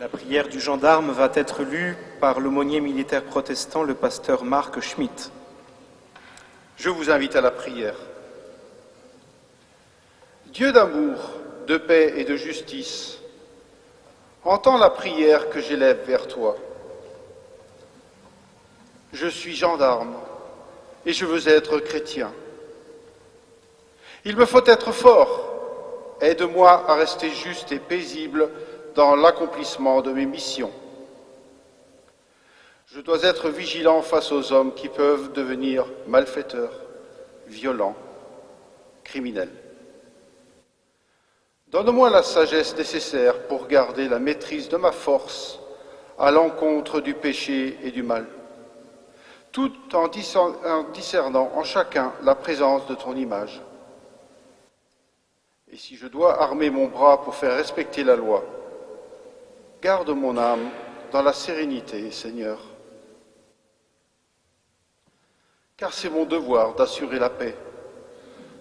La prière du gendarme va être lue par l'aumônier militaire protestant, le pasteur Marc Schmitt. Je vous invite à la prière. Dieu d'amour, de paix et de justice, entends la prière que j'élève vers toi. Je suis gendarme et je veux être chrétien. Il me faut être fort. Aide-moi à rester juste et paisible dans l'accomplissement de mes missions. Je dois être vigilant face aux hommes qui peuvent devenir malfaiteurs, violents, criminels. Donne-moi la sagesse nécessaire pour garder la maîtrise de ma force à l'encontre du péché et du mal, tout en discernant en chacun la présence de ton image. Et si je dois armer mon bras pour faire respecter la loi, garde mon âme dans la sérénité, Seigneur. Car c'est mon devoir d'assurer la paix,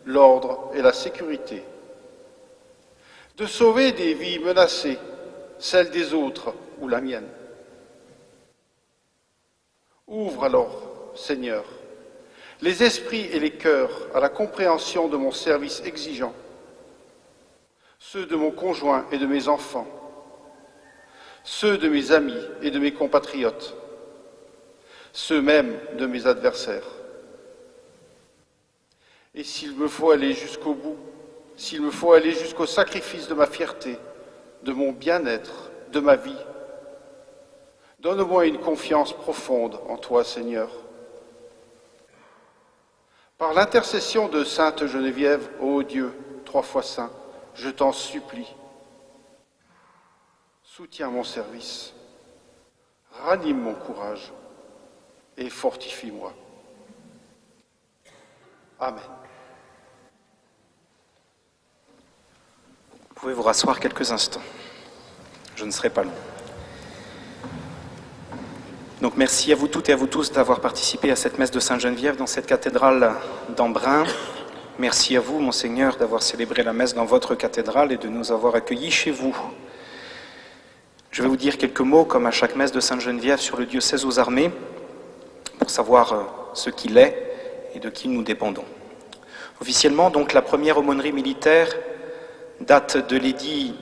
l'ordre et la sécurité, de sauver des vies menacées, celles des autres ou la mienne. Ouvre alors, Seigneur, les esprits et les cœurs à la compréhension de mon service exigeant, ceux de mon conjoint et de mes enfants, ceux de mes amis et de mes compatriotes, ceux même de mes adversaires. Et s'il me faut aller jusqu'au bout, s'il me faut aller jusqu'au sacrifice de ma fierté, de mon bien-être, de ma vie, donne-moi une confiance profonde en toi, Seigneur. Par l'intercession de Sainte Geneviève, ô Dieu, 3 fois saint, je t'en supplie. Soutiens mon service, ranime mon courage et fortifie-moi. Amen. Vous pouvez vous rasseoir quelques instants. Je ne serai pas long. Donc merci à vous toutes et à vous tous d'avoir participé à cette messe de Sainte-Geneviève dans cette cathédrale d'Embrun. Merci à vous, Monseigneur, d'avoir célébré la messe dans votre cathédrale et de nous avoir accueillis chez vous. Je vais vous dire quelques mots, comme à chaque messe de Sainte-Geneviève, sur le diocèse aux armées, pour savoir ce qu'il est et de qui nous dépendons. Officiellement, donc, la première aumônerie militaire date de l'édit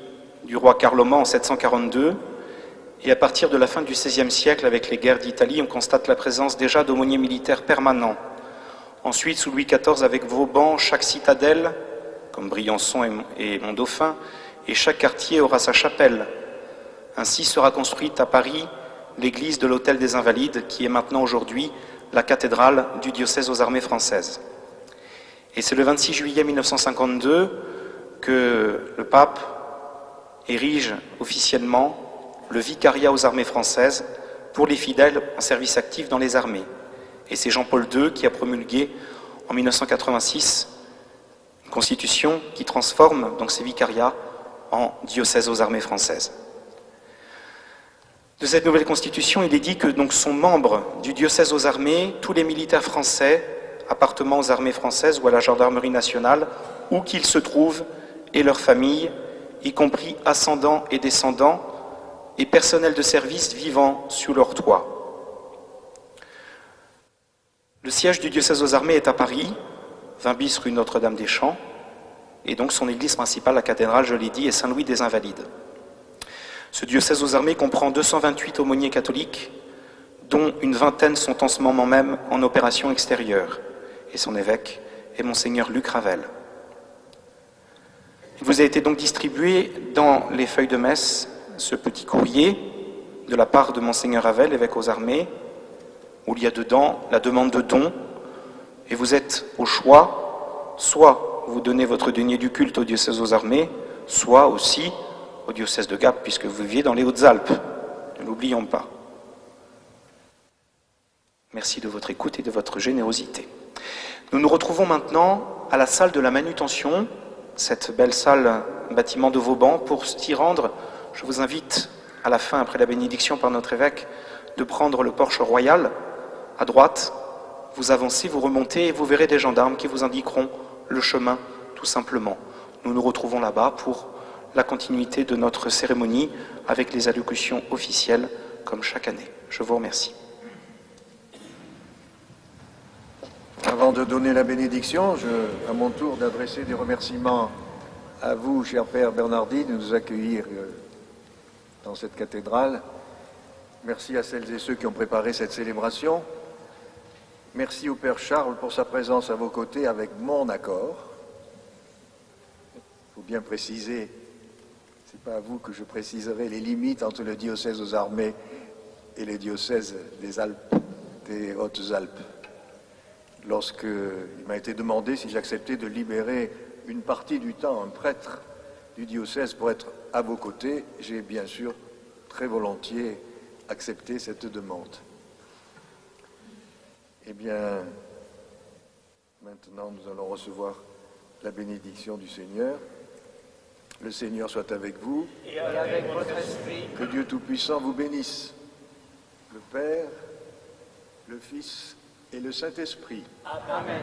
du roi Carloman en 742, et à partir de la fin du XVIe siècle, avec les guerres d'Italie, on constate la présence déjà d'aumôniers militaires permanents. Ensuite, sous Louis XIV, avec Vauban, chaque citadelle, comme Briançon et Mont-Dauphin, et chaque quartier aura sa chapelle. Ainsi sera construite à Paris l'église de l'Hôtel des Invalides, qui est maintenant aujourd'hui la cathédrale du diocèse aux armées françaises. Et c'est le 26 juillet 1952 que le pape érige officiellement le vicariat aux armées françaises pour les fidèles en service actif dans les armées. Et c'est Jean-Paul II qui a promulgué en 1986 une constitution qui transforme donc ces vicariats en diocèse aux armées françaises. De cette nouvelle constitution, il est dit que donc sont membres du diocèse aux armées tous les militaires français appartenant aux armées françaises ou à la gendarmerie nationale, où qu'ils se trouvent, et leurs familles, y compris ascendants et descendants, et personnel de service vivant sous leur toit. Le siège du diocèse aux armées est à Paris, 20 bis rue Notre-Dame-des-Champs, et donc son église principale, la cathédrale, je l'ai dit, est Saint-Louis des Invalides. Ce diocèse aux armées comprend 228 aumôniers catholiques, dont une vingtaine sont en ce moment même en opération extérieure, et son évêque est Monseigneur Luc Ravel. Il vous a été donc distribué dans les feuilles de messe ce petit courrier de la part de Monseigneur Ravel, évêque aux armées, où il y a dedans la demande de dons, et vous êtes au choix, soit vous donnez votre denier du culte au diocèse aux armées, soit aussi au diocèse de Gap, puisque vous viviez dans les Hautes-Alpes, ne l'oublions pas. Merci de votre écoute et de votre générosité. Nous nous retrouvons maintenant à la salle de la manutention, cette belle salle bâtiment de Vauban. Pour s'y rendre, je vous invite à la fin, après la bénédiction par notre évêque, de prendre le porche royal à droite. Vous avancez, vous remontez et vous verrez des gendarmes qui vous indiqueront le chemin, tout simplement. Nous nous retrouvons là-bas pour la continuité de notre cérémonie avec les allocutions officielles comme chaque année. Je vous remercie. Avant de donner la bénédiction, à mon tour d'adresser des remerciements à vous, cher Père Bernardi, de nous accueillir dans cette cathédrale. Merci à celles et ceux qui ont préparé cette célébration. Merci au Père Charles pour sa présence à vos côtés avec mon accord. Il faut bien préciser, c'est pas à vous que je préciserai les limites entre le diocèse aux armées et les diocèses des Alpes, des Hautes-Alpes. Lorsqu'il m'a été demandé si j'acceptais de libérer une partie du temps, un prêtre du diocèse pour être à vos côtés, j'ai bien sûr très volontiers accepté cette demande. Eh bien, maintenant nous allons recevoir la bénédiction du Seigneur. Le Seigneur soit avec vous. Et avec votre esprit. Que Dieu Tout-Puissant vous bénisse, le Père, le Fils et le Saint-Esprit. Amen.